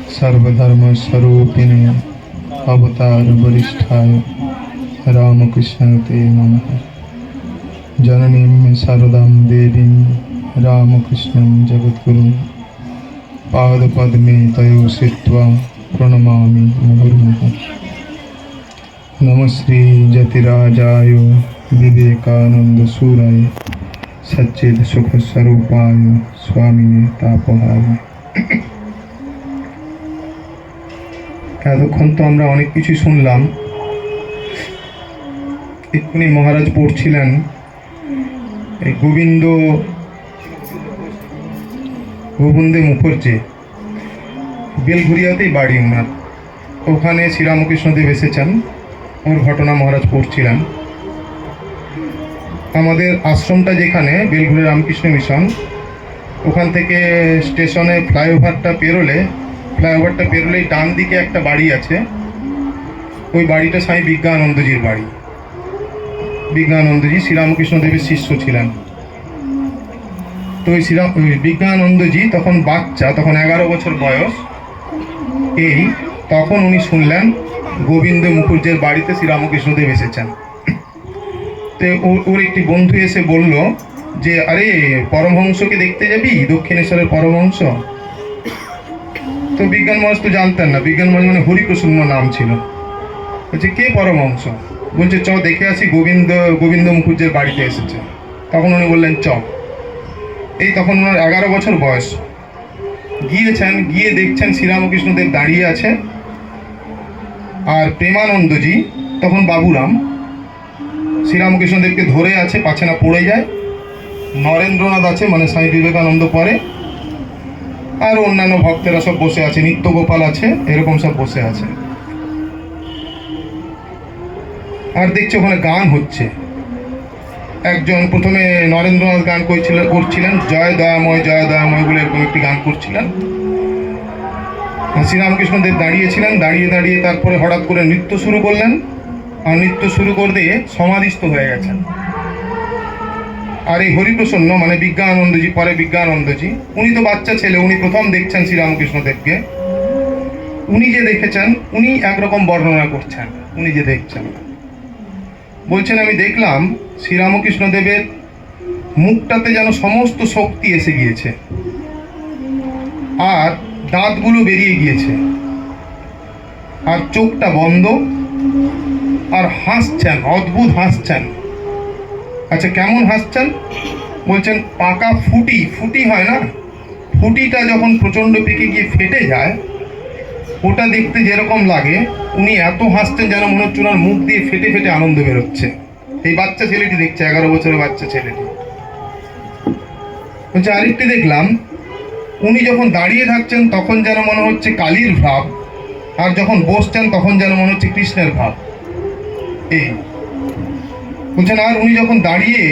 सर्वधर्म स्वरूपिणे अवतार वरिष्ठाय रामकृष्ण ते नमः। जननीं शारदां देवीं रामकृष्णं जगद्गुरुं पादपद्मे तयो स्थित्वा प्रणमामि मुहुर्मुहुः। नमः श्री जतिराजाय विवेकानंद सूराय सच्चिद सुख स्वरूपाय स्वामिने तापहाय। এতক্ষণ তো আমরা অনেক কিছু শুনলাম। এক্ষুনি মহারাজ পড়ছিলেন এই গোবিন্দে মুখার্জি, বেলঘুরিয়াতেই বাড়ি ওনার। ওখানে শ্রীরামকৃষ্ণদেব এসেছেন, ওর ঘটনা মহারাজ পড়ছিলেন। আমাদের আশ্রমটা যেখানে বেলঘুরি রামকৃষ্ণ মিশন, ওখান থেকে স্টেশনে ফ্লাইওভারটা পেরোলেই ডান দিকে একটা বাড়ি আছে। ওই বাড়িটা স্বামী বিজ্ঞানন্দজির বাড়ি। বিজ্ঞানন্দজি শ্রীরামকৃষ্ণদেবের শিষ্য ছিলেন। তো ওই বিজ্ঞানন্দজি তখন বাচ্চা, তখন 11 বছর বয়স। তখন উনি শুনলেন গোবিন্দ মুখার্জির বাড়িতে শ্রীরামকৃষ্ণদেব এসেছেন। তো ওর একটি বন্ধু এসে বলল যে, আরে পরমহংসকে দেখতে যাবি, দক্ষিণেশ্বরের পরমহংস। তো বিজ্ঞান মহারাজ তো জানতেন না, বিজ্ঞান মহারাজ মানে হরিপ্রসন্ন নাম ছিল। বলছে কে পরমহংস? বলছে চ দেখে আসি, গোবিন্দ মুখার্জির বাড়িতে এসেছে। তখন উনি বললেন চ। তখন ওনার 11 বছর বয়স। গিয়েছেন, গিয়ে দেখছেন শ্রীরামকৃষ্ণদেব দাঁড়িয়ে আছে, আর প্রেমানন্দজি তখন বাবুরাম শ্রীরামকৃষ্ণদেবকে ধরে আছে, পাছে না পড়ে যায়। নরেন্দ্রনাথ আছে, মানে স্বামী বিবেকানন্দ পরে, আর অন্যান্য ভক্তেরা সব বসে আছে, নিত্যগোপাল আছে, এরকম সব বসে আছে। আর দেখছে ওখানে গান হচ্ছে। একজন প্রথমে নরেন্দ্রনাথ গান করছিলেন, জয় দয়াময় বলে এরকম একটি গান করছিলেন। শ্রীরামকৃষ্ণদেব দাঁড়িয়েছিলেন, দাঁড়িয়ে তারপরে হঠাৎ করে নৃত্য শুরু করলেন। আর নৃত্য শুরু করে সমাধিস্থ হয়ে গেছেন। আর এই হরিপ্রসন্ন মানে বিজ্ঞানন্দজি, পরে বিজ্ঞানন্দজি, উনি তো বাচ্চা ছেলে, উনি প্রথম দেখছেন শ্রীরামকৃষ্ণদেবকে। উনি যে দেখেছেন, উনি একরকম বর্ণনা করছেন। উনি যে দেখছেন, বলছেন আমি দেখলাম শ্রীরামকৃষ্ণদেবের মুখটাতে যেন সমস্ত শক্তি এসে গিয়েছে, আর দাঁতগুলো বেরিয়ে গিয়েছে, আর চোখটা বন্ধ, আর হাসছেন, অদ্ভুত হাসছেন। আচ্ছা, কেমন হাসছেন? বলছেন পাকা ফুটি হয় না, ফুটিটা যখন প্রচণ্ড পেকে গিয়ে ফেটে যায়, ওটা দেখতে যেরকম লাগে, উনি এত হাসছেন যেন মনে হচ্ছে ওনার মুখ দিয়ে ফেটে ফেটে আনন্দ বেরোচ্ছে। এই বাচ্চা ছেলেটি দেখছে, 11 বছরের বাচ্চা ছেলেটি। বলছে আরেকটি দেখলাম, উনি যখন দাঁড়িয়ে থাকছেন তখন যেন মনে হচ্ছে কালীর ভাব, আর যখন বসছেন তখন যেন মনে হচ্ছে কৃষ্ণের ভাব। বলছেন আর উনি যখন দাঁড়িয়ে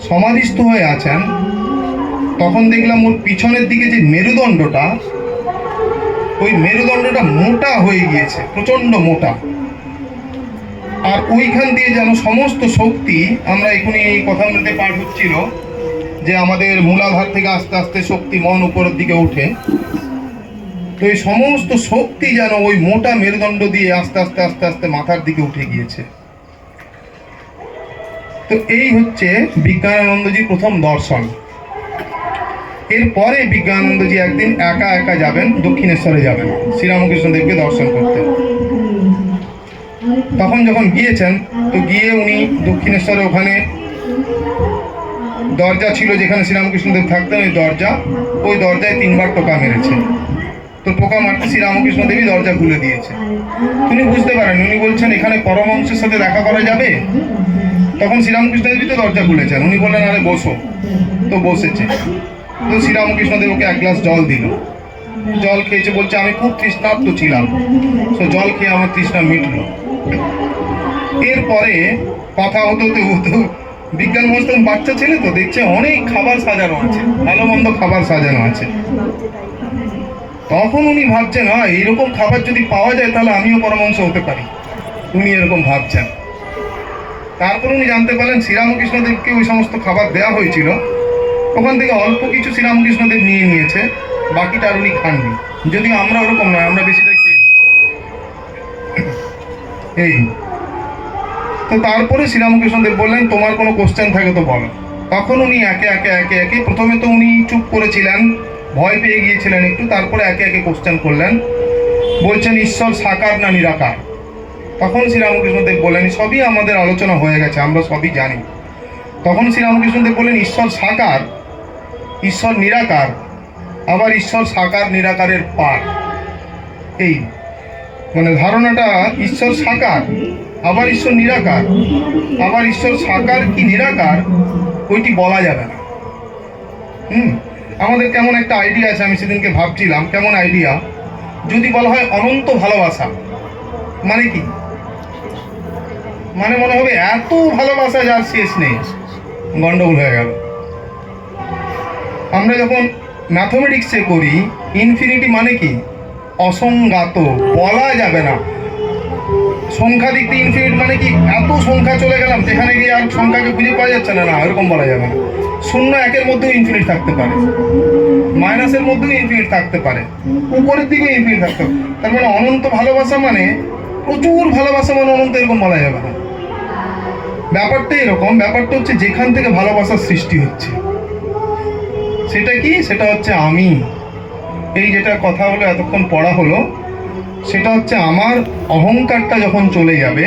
সমাধিস্থ হয়ে আছেন, তখন দেখলাম ওর পিছনের দিকে যে মেরুদণ্ডটা, ওই মেরুদণ্ডটা মোটা হয়ে গিয়েছে, প্রচণ্ড মোটা। আর ওইখান দিয়ে যেন সমস্ত শক্তি, আমরা এখনই এই কথামৃতে পাঠ হচ্ছিল যে আমাদের মূলাধার থেকে আস্তে আস্তে শক্তি মন উপরের দিকে উঠে, তো এই সমস্ত শক্তি যেন ওই মোটা মেরুদণ্ড দিয়ে আস্তে আস্তে মাথার দিকে উঠে গিয়েছে। তো এই হচ্ছে বিজ্ঞানানন্দজির প্রথম দর্শন। এরপরে বিজ্ঞানানন্দজি একদিন একা যাবেন, দক্ষিণেশ্বরে যাবেন শ্রীরামকৃষ্ণদেবকে দর্শন করতে। তখন যখন গিয়েছেন, তো গিয়ে উনি দক্ষিণেশ্বরে ওখানে দরজা ছিল যেখানে শ্রীরামকৃষ্ণদেব থাকতেন, ওই দরজায় 3 বার টোকা মেরেছে। তো টোকা মারতে শ্রীরামকৃষ্ণদেবই দরজা খুলে দিয়েছে। উনি বুঝতে পারেন, উনি বলছেন এখানে পরমহংসের সাথে দেখা করা যাবে। তখন শ্রীরামকৃষ্ণদেবই তো দরজা খুলেছেন। উনি বললেন আরে বসো। তো বসেছে। তো শ্রীরামকৃষ্ণদেব ওকে 1 গ্লাস জল দিল। জল খেয়েছে, বলছে আমি খুব তৃষ্ণার্ত ছিলাম, তো জল খেয়ে আমার তৃষ্ণা মিটলো। এরপরে কথা হতে বিজ্ঞান মহারাজ বাচ্চা ছেলে তো দেখছে অনেক খাবার সাজানো আছে, ভালো মন্দ খাবার সাজানো আছে। তখন উনি ভাবছেন এইরকম খাবার যদি পাওয়া যায় তাহলে আমিও পরমহংস হতে পারি। উনি এরকম ভাবছেন। তারপর উনি জানতে পারলেন শ্রীরামকৃষ্ণদেবকে ওই সমস্ত খাবার দেওয়া হয়েছিল, ওখান থেকে অল্প কিছু শ্রীরামকৃষ্ণদেব নিয়ে নিয়েছে, বাকিটা আর উনি খাননি। যদিও আমরা ওরকম নয়, আমরা বেশিটাই খেয়ে নিই। এই তো তারপরে শ্রীরামকৃষ্ণদেব বললেন তোমার কোনো কোশ্চেন থাকে তো বলো। তখন উনি একে একে প্রথমে তো উনি চুপ করেছিলেন, ভয় পেয়ে গিয়েছিলেন একটু, তারপরে একে একে কোশ্চেন করলেন। বলছেন ঈশ্বর সাকার না নিরাকার? তখন শ্রীরামকৃষ্ণদেব বললেন সবই আমাদের আলোচনা হয়ে গেছে, আমরা সবই জানি। তখন শ্রীরামকৃষ্ণদেব বললেন ঈশ্বর সাকার, ঈশ্বর নিরাকার, আবার ঈশ্বর সাকার নিরাকারের পার। এই মানে ধারণাটা ঈশ্বর সাকার আবার ঈশ্বর নিরাকার, আবার ঈশ্বর সাকার কি নিরাকার ওইটি বলা যাবে না। আমাদের কেমন একটা আইডিয়া আছে, আমি সেদিনকে ভাবছিলাম কেমন আইডিয়া, যদি বলা হয় অনন্ত ভালোবাসা মানে কি, মানে মনে হবে এত ভালোবাসা যার শেষ নেই, গন্ডগোল হয়ে গেল। আমরা যখন ম্যাথমেটিক্সে করি ইনফিনিটি মানে কি, অসংজ্ঞাত, বলা যাবে না। সংখ্যা দিক দিয়ে ইনফিনিট মানে কি, এত সংখ্যা চলে গেলাম যেখানে গিয়ে আর সংখ্যাকে খুঁজে পাওয়া যাচ্ছে না, না এরকম বলা যাবে না। শূন্য একের মধ্যেও ইনফিনিট থাকতে পারে, মাইনাসের মধ্যেও ইনফিনিট থাকতে পারে, উপরের দিকেও ইনফিনিট থাকতে পারে। তার মানে অনন্ত ভালোবাসা মানে প্রচুর ভালোবাসা মানে অনন্ত, এরকম বলা যাবে না। ব্যাপারটা এরকম, ব্যাপারটা হচ্ছে যেখান থেকে ভালোবাসার সৃষ্টি হচ্ছে সেটা কি, সেটা হচ্ছে আমি। এই যেটা কথা হলো, এতক্ষণ পড়া হলো, সেটা হচ্ছে আমার অহংকারটা যখন চলে যাবে,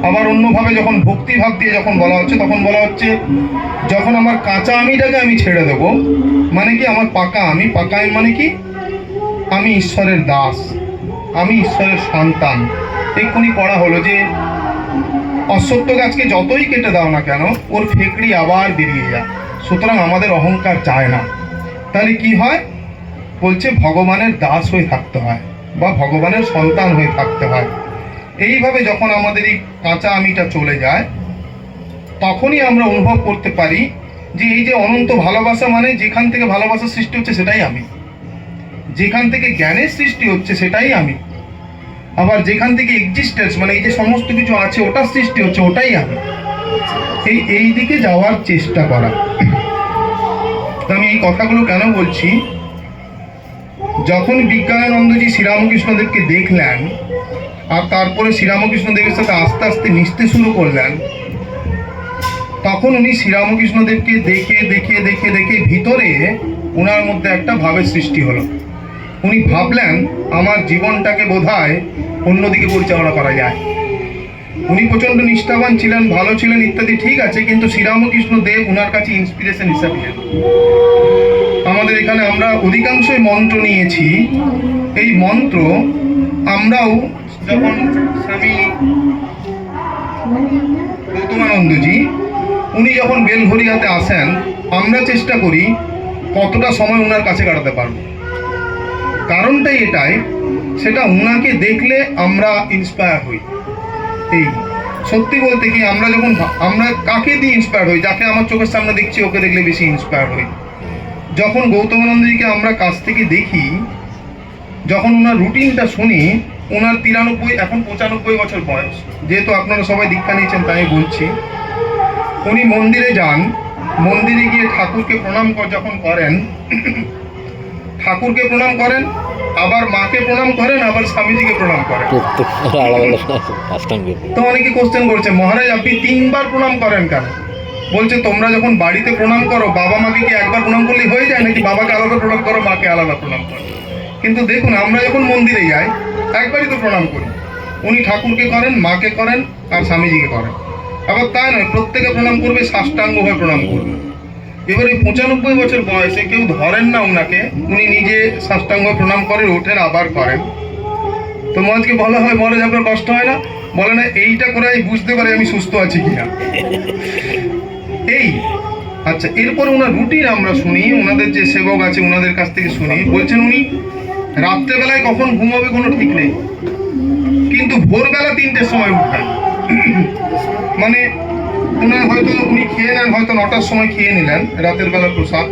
আবার অন্যভাবে যখন ভক্তিভাব দিয়ে যখন বলা হচ্ছে, তখন বলা হচ্ছে যখন আমার কাঁচা আমিটাকে আমি ছেড়ে দেব, মানে কি আমার পাকা আমি, পাকা আমি মানে কি, আমি ঈশ্বরের দাস, আমি ঈশ্বরের সন্তান। এক্ষুনি পড়া হলো যে অশ্বত্থ গাছকে যতই কেটে দাও না কেন ওর ফেকড়ি আবার বেরিয়ে যায়, সুতরাং আমাদের অহংকার চায় না। তাহলে কি হয়, বলছে ভগবানের দাস হয়ে থাকতে হয় বা ভগবানের সন্তান হয়ে থাকতে হয়। এইভাবে যখন আমাদের এই কাঁচা আমিটা চলে যায়, তখনই আমরা অনুভব করতে পারি যে এই যে অনন্ত ভালোবাসা মানে যেখান থেকে ভালোবাসার সৃষ্টি হচ্ছে সেটাই আমি, যেখান থেকে জ্ঞানের সৃষ্টি হচ্ছে সেটাই আমি, আবার যেখান থেকে এক্সিস্টেন্স মানে এই যে সমস্ত কিছু আছে ওটার সৃষ্টি হচ্ছে ওটাই আমি। এই দিকে যাওয়ার চেষ্টা করা। আমি এই কথাগুলো কেন বলছি, যখন বিজ্ঞানানন্দজি শ্রীরামকৃষ্ণদেবকে দেখলেন আর তারপরে শ্রীরামকৃষ্ণদেবের সাথে আস্তে আস্তে মিশতে শুরু করলেন, তখন উনি শ্রীরামকৃষ্ণদেবকে দেখে দেখে দেখে দেখে ভিতরে ওনার মধ্যে একটা ভাবের সৃষ্টি হলো। উনি ভাবলেন আমার জীবনটাকে বোধহয় অন্যদিকে পরিচালনা করা যায়। উনি প্রচণ্ড নিষ্ঠাবান ছিলেন, ভালো ছিলেন ইত্যাদি, ঠিক আছে, কিন্তু শ্রীরামকৃষ্ণ দেব ওনার কাছে ইন্সপিরেশন হিসাবে এলেন। আমাদের এখানে আমরা অধিকাংশই মন্ত্র নিয়েছি, এই মন্ত্র আমরাও যখন স্বামী গৌতমানন্দজি উনি যখন বেলঘরিয়াতে আসেন, আমরা চেষ্টা করি কতটা সময় ওনার কাছে কাটাতে পারবো। কারণটাই এটাই, সেটা ওনাকে দেখলে আমরা ইন্সপায়ার হই। এই সত্যি বলতে কি, আমরা কাকে দিয়ে ইন্সপায়ার হই, যাকে আমার চোখের সামনে দেখছি ওকে দেখলে বেশি ইন্সপায়ার হই। যখন গৌতমানন্দজিকে আমরা কাছ থেকে দেখি, যখন ওনার রুটিনটা শুনি, ওনার 93, এখন 95 বছর বয়স, যেহেতু আপনারা সবাই দীক্ষা নিয়েছেন তাই বলছি। উনি মন্দিরে যান, মন্দিরে গিয়ে ঠাকুরকে প্রণাম যখন করেন, ঠাকুরকে প্রণাম করেন, আবার মাকে প্রণাম করেন, আবার স্বামীজিকে প্রণাম করেন। তো অনেকে কোশ্চেন করছে, মহারাজ আপনি 3 বার প্রণাম করেন কেন? বলছে তোমরা যখন বাড়িতে প্রণাম করো, বাবা মাকে কি একবার প্রণাম করলেই হয়ে যায় নাকি? বাবাকে আলাদা প্রণাম করো, মাকে আলাদা প্রণাম করো। কিন্তু দেখুন, আমরা যখন মন্দিরে যাই একবারই তো প্রণাম করি। উনি ঠাকুরকে করেন, মাকে করেন, আর স্বামীজিকে করেন। আবার তাই নয়, প্রত্যেকে প্রণাম করবে, সাষ্টাঙ্গ হয়ে প্রণাম করবে। এবারে 95 বছর বয়সে কেউ ধরেন না ওনাকে, উনি নিজে সাষ্টাঙ্গ প্রণাম করেন, ওঠেন, আবার করেন। তো মহারাজকে বলা হয়, মহারাজ আপনার কষ্ট হয় না? বলে না, এইটা করে আমি বুঝতে পারি আমি সুস্থ আছি কিনা। এই আচ্ছা, এরপরে ওনার রুটিন আমরা শুনি, ওনাদের যে সেবক আছে ওনাদের কাছ থেকে শুনি, বলছেন উনি রাত্রেবেলায় কখন ঘুমাবে কোনো ঠিক নেই, কিন্তু ভোরবেলা 3টের সময় উঠবেন। মানে ওনার হয়তো উনি খেয়ে নেন, হয়তো 9টার সময় খেয়ে নিলেন রাতের বেলা প্রসাদ,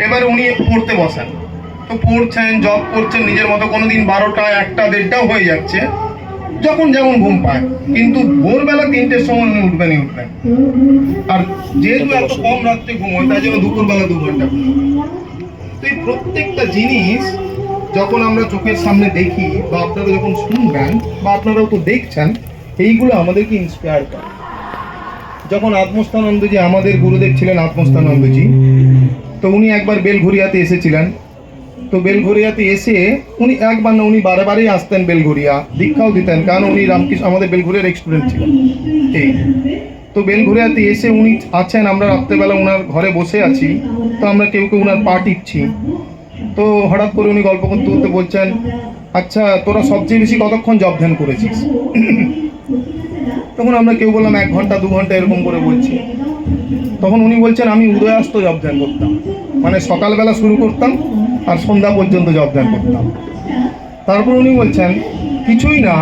এবার উনি পড়তে বসেন, তো পড়ছেন, জব করছেন নিজের মতো, কোনোদিন 12টা, 1টা, 1:30টাও হয়ে যাচ্ছে, যখন যেমন ঘুম পায়, কিন্তু ভোরবেলা 3টের সময় উনি উঠবেনই উঠবেন। আর যেহেতু এত কম রাত্রে ঘুম হয়, তাই জন্য দুপুরবেলা 2 ঘন্টা ঘুম। তো এই প্রত্যেকটা জিনিস যখন আমরা চোখের সামনে দেখি বা আপনারা যখন শুনবেন বা আপনারাও তো দেখছেন, এইগুলো আমাদেরকে ইন্সপায়ার করে। যখন আত্মস্থানন্দজি, আমাদের গুরুদেব ছিলেন আত্মস্থানন্দজি, তো উনি একবার বেলঘরিয়াতে এসেছিলেন। তো বেলঘরিয়াতে এসে উনি একবার না, উনি বারে বারেই আসতেন বেলঘরিয়া, দীক্ষাও দিতেন, কারণ উনি রামকৃষ্ণ আমাদের বেলঘরিয়ার স্টুডেন্ট ছিলেন। এই তো বেলঘরিয়াতে এসে উনি আছেন, আমরা রাত্রেবেলা ওনার ঘরে বসে আছি, তো আমরা কেউ কেউ ওনার পা টিপছি। তো হঠাৎ করে উনি গল্প করতে করতে বলছেন, আচ্ছা তোরা সবচেয়ে বেশি কতক্ষণ জপ ধ্যান করেছিস? তখন আমরা কেউ বললাম 1 ঘন্টা 2 ঘন্টা এরকম করে বলছি। তখন উনি বলছেন, আমি উদয়াস্ত জপ ধ্যান করতাম, মানে সকালবেলা শুরু করতাম আর সন্ধ্যা পর্যন্ত জপ ধ্যান করতাম। তারপর উনি বলছেন, কিছুই না,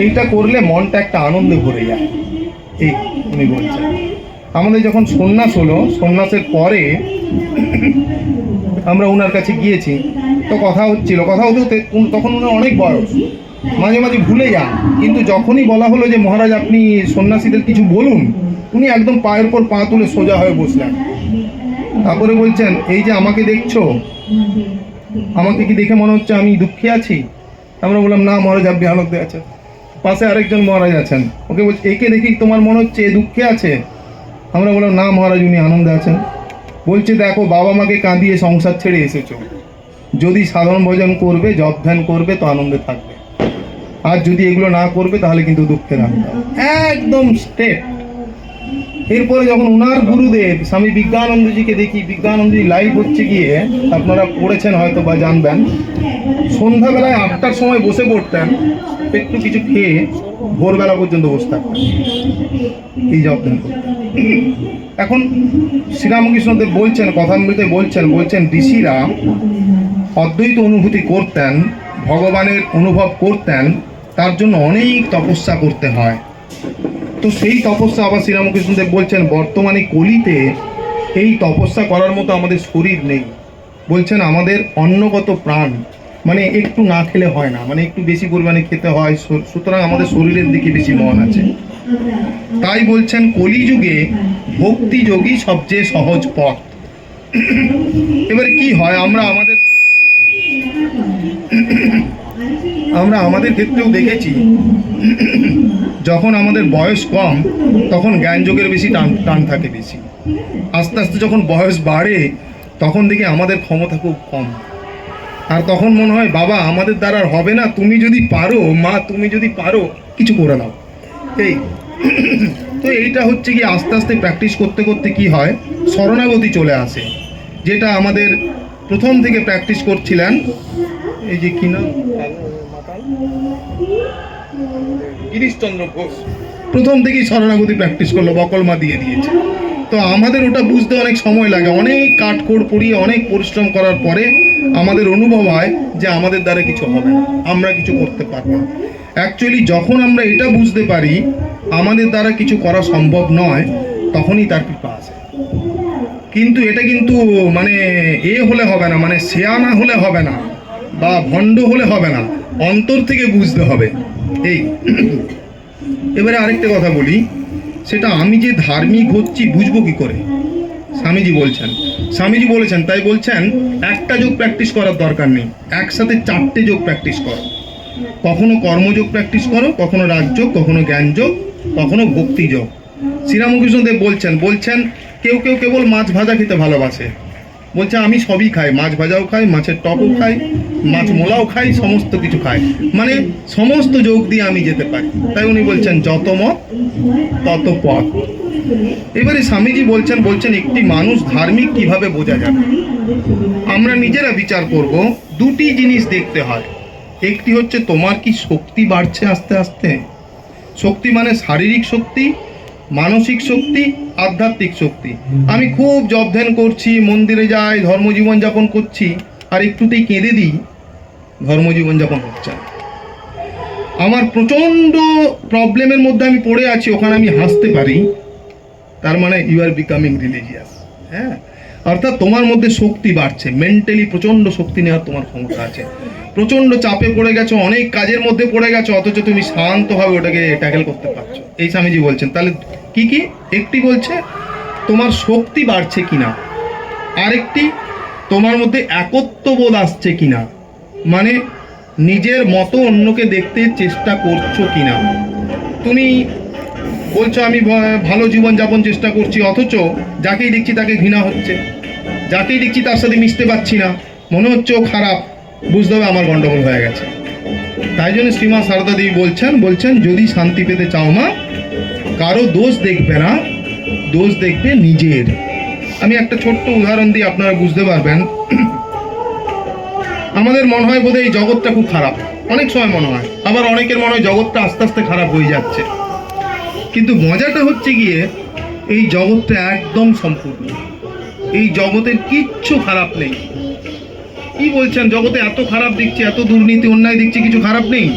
এইটা করলে মনটা একটা আনন্দে ভরে যায়। এই উনি বলছেন। আমাদের যখন সন্ন্যাস হলো, সন্ন্যাসের পরে আমরা ওনার কাছে গিয়েছি, তো কথা হচ্ছিল, কথা হতে হতে তখন ওনার অনেক বয়স, মাঝে মাঝে ভুলে যান, কিন্তু যখনই বলা হলো যে মহারাজ আপনি সন্ন্যাসীদের কিছু বলুন, উনি একদম পায়ের পর পা তুলে সোজা হয়ে বসলেন। তারপরে বলছেন, এই যে আমাকে দেখছো, আমাকে কি দেখে মনে হচ্ছে আমি দুঃখে আছি? আমরা বললাম, না মহারাজ আপনি আনন্দে আছেন। পাশে আরেকজন মহারাজ আছেন, ওকে বলছে, একে দেখি তোমার মনে হচ্ছে এ দুঃখে আছে? আমরা বললাম, না মহারাজ উনি আনন্দে আছেন। বলছে, দেখো বাবা মাকে কাঁদিয়ে সংসার ছেড়ে এসেছো, যদি সাধারণ ভজন করবে, জপ ধ্যান করবে তো আনন্দে থাকবে, আর যদি এগুলো না করবে তাহলে কিন্তু দুঃখে থাকবে। একদম স্টেট। এরপরে যখন ওনার গুরুদেব স্বামী বিজ্ঞানন্দজিকে দেখি, বিজ্ঞানন্দজি লাইভ হচ্ছে গিয়ে, আপনারা পড়েছেন হয়তো বা জানবেন, সন্ধ্যাবেলায় 8টার সময় বসে পড়তেন, একটু কিছু খেয়ে ভোরবেলা পর্যন্ত বসে থাকতেন এই জপ ধ্যান করতেন। এখন শ্রীরামকৃষ্ণদেব বলছেন, কথামৃতে বলছেন ঋষিরা অদ্বৈত অনুভূতি করতেন, ভগবানের অনুভব করতেন, তার জন্য অনেক তপস্যা করতে হয়। তো সেই তপস্যা আবার শ্রীরামকৃষ্ণদেব বলছেন, বর্তমানে কলিতে এই তপস্যা করার মতো আমাদের শরীর নেই। বলছেন আমাদের অন্নগত প্রাণ, মানে একটু না খেলে হয় না, মানে একটু বেশি পরিমাণে খেতে হয়, সুতরাং আমাদের শরীরের দিকে বেশি মন আছে। তাই বলছেন কলিযুগে ভক্তিযোগী সবচেয়ে সহজ পথ। এবারে কি হয়, আমরা আমাদের ক্ষেত্রেও দেখেছি, যখন আমাদের বয়স কম তখন জ্ঞানযোগের বেশি টান থাকে বেশি। আস্তে আস্তে যখন বয়স বাড়ে তখন দেখি আমাদের ক্ষমতা খুব কম, আর তখন মনে হয় বাবা আমাদের দ্বারা আর হবে না, তুমি যদি পারো, মা তুমি যদি পারো কিছু করে দাও। এই তো এইটা হচ্ছে কি, আস্তে আস্তে প্র্যাকটিস করতে করতে কি হয়, শরণাগতি চলে আসে, যেটা আমাদের প্রথম থেকে প্র্যাকটিস করছিলেন, এই যে কি নাম, গিরিশচন্দ্র ঘোষ, প্রথম থেকেই শরণাগতি প্র্যাকটিস করলো, বকলমা দিয়ে দিয়েছে। তো আমাদের ওটা বুঝতে অনেক সময় লাগে, অনেক কাঠখড় পুড়িয়ে অনেক পরিশ্রম করার পরে আমাদের অনুভব হয় যে আমাদের দ্বারা কিছু হবে না, আমরা কিছু করতে পারবো না। অ্যাকচুয়ালি যখন আমরা এটা বুঝতে পারি আমাদের দ্বারা কিছু করা সম্ভব নয়, তখনই তার কৃপা আসে। কিন্তু এটা কিন্তু মানে হলে হবে না, মানে শেয়ানা হলে হবে না, বা ভণ্ড হলে হবে না, অন্তর থেকে বুঝতে হবে। এই এবারে আরেকটা কথা বলি, সেটা আমি যে ধার্মিক হচ্ছি বুঝবো কি করে? স্বামীজি বলেছেন, তাই বলছেন একটা যোগ প্র্যাকটিস করার দরকার নেই, একসাথে 4টে যোগ প্র্যাকটিস করো। কখনো কর্মযোগ প্র্যাকটিস করো, কখনো রাজযোগ, কখনো জ্ঞানযোগ, কখনো ভক্তিযোগ। শ্রীরামকৃষ্ণদেব বলছেন কেউ কেবল মাছ ভাজা খেতে ভালোবাসে, বলছে আমি সবই খাই, মাছ ভাজাও খাই, মাছের টকও খাই, মাছ মোলাও খাই, সমস্ত কিছু খাই, মানে সমস্ত যোগ দিয়ে আমি যেতে পারি। তাই উনি বলছেন যত মত তত পথ। এবারে স্বামীজি বলছেন একটি মানুষ ধার্মিক কিভাবে বোঝা যাবে? আমরা নিজেরা বিচার করব, 2টি জিনিস দেখতে হয়। একটি হচ্ছে তোমার কি শক্তি বাড়ছে আস্তে আস্তে, শক্তি মানে শারীরিক শক্তি, মানসিক শক্তি, আধ্যাত্মিক শক্তি। আমি খুব জপ ধ্যান করছি, মন্দিরে যাই, ধর্মজীবন যাপন করছি, আর একটুতেই কেঁদে দিই, ধর্মজীবন যাপন হচ্ছে না। আমার প্রচণ্ড প্রবলেমের মধ্যে আমি পড়ে আছি, ওখানে আমি হাসতে পারি, তার মানে ইউ আর বিকামিং রিলিজিয়াস। হ্যাঁ, অর্থাৎ তোমার মধ্যে শক্তি বাড়ছে, মেন্টালি প্রচণ্ড শক্তি নেওয়ার তোমার ক্ষমতা আছে। প্রচণ্ড চাপে পড়ে গেছো, অনেক কাজের মধ্যে পড়ে গেছো, অথচ তুমি শান্তভাবে ওটাকে ট্যাকেল করতে পারছো। এই স্বামীজি বলছেন। তাহলে কি একটি বলছে তোমার শক্তি বাড়ছে কিনা, আরেকটি তোমার মধ্যে একত্ববোধ আসছে কিনা, মানে নিজের মতো অন্যকে দেখতে চেষ্টা করছো কিনা। তুমি বলছো আমি ভালো জীবনযাপন চেষ্টা করছি, অথচ যাকেই দেখছি তাকে ঘৃণা হচ্ছে, যাকেই দেখছি তার সাথে মিশতে পারছি না, মনে হচ্ছে ও খারাপ, বুঝতে হবে আমার গন্ডগোল হয়ে গেছে। তাই জন্য শ্রীমা সারদা দেবী বলছেন যদি শান্তি পেতে চাও মা, কারো দোষ দেখবে না, দোষ দেখবে নিজের। আমি একটা ছোট্ট উদাহরণ দিয়ে আপনারা বুঝতে পারবেন। আমাদের মনে হয় বোধহয় এই জগৎটা খুব খারাপ, অনেক সময় মনে হয়, আবার অনেকের মনে হয় জগৎটা আস্তে আস্তে খারাপ হয়ে যাচ্ছে। কিন্তু মজাটা হচ্ছে গিয়ে এই জগৎটা একদম সম্পূর্ণ, এই জগতের কিচ্ছু খারাপ নেই। কি বলছেন, জগতে এত খারাপ দেখছি, এত দুর্নীতি অন্যায় দেখছি, কিছু খারাপ নেই?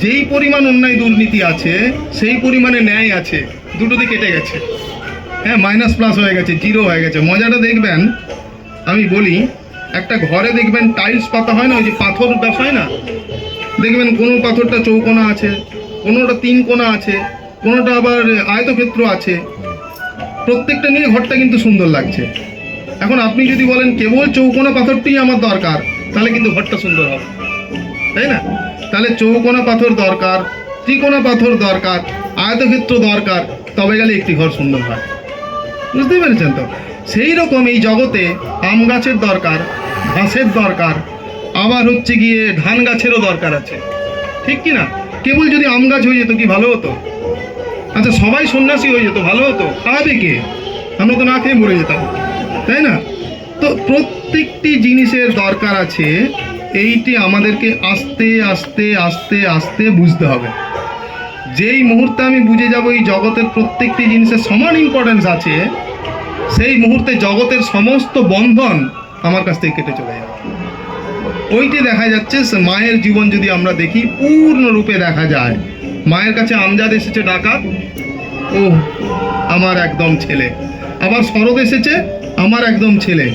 যেই পরিমাণ অন্যায় দুর্নীতি আছে সেই পরিমাণে ন্যায় আছে, দুটোতে কেটে গেছে। হ্যাঁ, মাইনাস প্লাস হয়ে গেছে, জিরো হয়ে গেছে। মজাটা দেখবেন, আমি বলি, একটা ঘরে দেখবেন টাইলস পাতা হয় না, ওই যে পাথর হয় না, দেখবেন কোনো পাথরটা চৌকোনা আছে, কোনোটা তিন কোনা আছে, কোনোটা আবার আয়তক্ষেত্র আছে, প্রত্যেকটা নিয়ে ঘরটা কিন্তু সুন্দর লাগছে। এখন আপনি যদি বলেন কেবল চৌকোনা পাথরটি আমার দরকার, তাহলে কিন্তু ঘরটা সুন্দর হবে, তাই না? তাহলে চৌকোনা পাথর দরকার, ত্রিকোণা পাথর দরকার, আয়তক্ষেত্র দরকার, তবে গেলে একটি ঘর সুন্দর হয়। বুঝতে পেরেছেন তো? সেই রকম এই জগতে আম গাছের দরকার, ঘাসের দরকার, আবার হচ্ছে গিয়ে ধান গাছেরও দরকার আছে, ঠিক কি না? কেবল যদি আম গাছ হয়ে যেত কি ভালো হতো? আচ্ছা, সবাই সন্ন্যাসী হয়ে যেত ভালো হতো? খাওয়াবে কে? আমরা তো না খেয়ে মরে যেতাম, তাই না? তো প্রত্যেকটি জিনিসের দরকার আছে, এইটি আমাদেরকে আস্তে আস্তে আস্তে আস্তে বুঝতে হবে। যেই মুহূর্তে আমি বুঝে যাব এই জগতের প্রত্যেকটি জিনিসের সমান ইম্পর্টেন্স আছে, সেই মুহূর্তে জগতের সমস্ত বন্ধন আমার কাছ থেকে কেটে চলে যাবে। ওইটি দেখা যাচ্ছে মায়ের জীবন যদি আমরা দেখি, পূর্ণরূপে দেখা যায়। মায়ের কাছে আমজাদ এসেছে ডাকাত, ও আমার একদম ছেলে। আবার শরৎ এসেছে, আমার একদম ছেলে।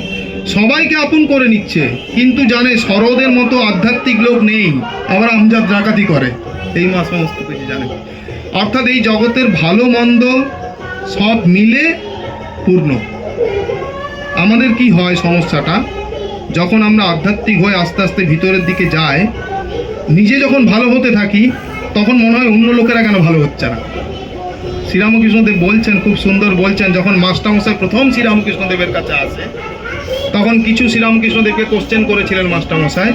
সবাইকে আপন করে নিচ্ছে, কিন্তু জানে শরদের মতো আধ্যাত্মিক লোক নেই, আবার আমজাদ ডাকাতি করে। এই মা সমস্ত কিছু জানে। অর্থাৎ এই জগতের ভালো মন্দ সব মিলে পূর্ণ। আমাদের কি হয় সমস্যাটা, যখন আমরা আধ্যাত্মিক হয়ে আস্তে আস্তে ভিতরের দিকে যাই, নিজে যখন ভালো হতে থাকি, তখন মনে হয় অন্য লোকেরা কেন ভালো হচ্ছে না। শ্রীরামকৃষ্ণদেব বলছেন, খুব সুন্দর বলছেন, যখন মাস্টারমশাই প্রথম শ্রীরামকৃষ্ণদেবের কাছে আসে, তখন কিছু শ্রীরামকৃষ্ণদেবকে কোশ্চেন করেছিলেন মাস্টারমশাই।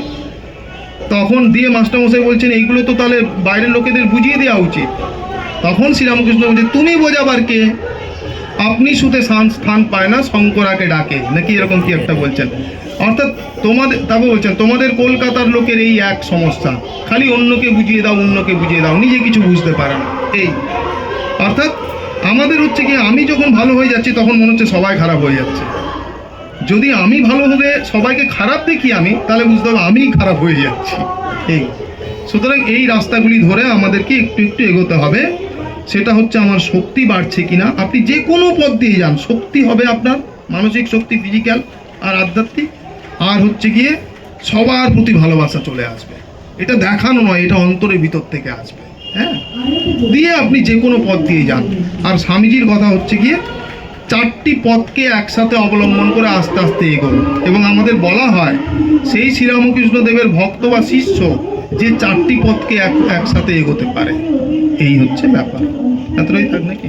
তখন দিয়ে মাস্টারমশাই বলছেন এইগুলো তো তাহলে বাইরের লোকেদের বুঝিয়ে দেওয়া উচিত। তখন শ্রীরামকৃষ্ণ বলছে, তুমি বোঝাবার কে? আপনি সুতে স্থান পায় না, শঙ্করাকে ডাকে, নাকি এরকম কি একটা বলছেন। অর্থাৎ তোমাদের, তারপর বলছেন তোমাদের কলকাতার লোকের এই এক সমস্যা, খালি অন্যকে বুঝিয়ে দাও, অন্যকে বুঝিয়ে দাও, নিজে কিছু বুঝতে পারে না। এই অর্থাৎ আমাদের হচ্ছে কি, আমি যখন ভালো হয়ে যাচ্ছি তখন মনে হচ্ছে সবাই খারাপ হয়ে যাচ্ছে। যদি আমি ভালো হয়ে সবাইকে খারাপ দেখি আমি, তাহলে বুঝতে হবে আমি খারাপ হয়ে যাচ্ছি। এই সুতরাং এই রাস্তাগুলি ধরে আমাদেরকে একটু একটু এগোতে হবে। সেটা হচ্ছে আমার শক্তি বাড়ছে কিনা। আপনি যে কোনো পথ দিয়ে যান, শক্তি হবে আপনার, মানসিক শক্তি, ফিজিক্যাল আর আধ্যাত্মিক। আর হচ্ছে গিয়ে সবার প্রতি ভালোবাসা চলে আসবে। এটা দেখানো নয়, এটা অন্তরের ভিতর থেকে আসবে। হ্যাঁ, দিয়ে আপনি যে কোনো পথ দিয়ে যান। আর স্বামীজির কথা হচ্ছে গিয়ে চারটি পথকে একসাথে অবলম্বন করে আস্তে আস্তে এগোন। এবং আমাদের বলা হয় সেই শ্রীরামকৃষ্ণদেবের ভক্ত বা শিষ্য যে চারটি পথকে একসাথে এগোতে পারে। এই হচ্ছে ব্যাপার। এতটাই থাক নাকি?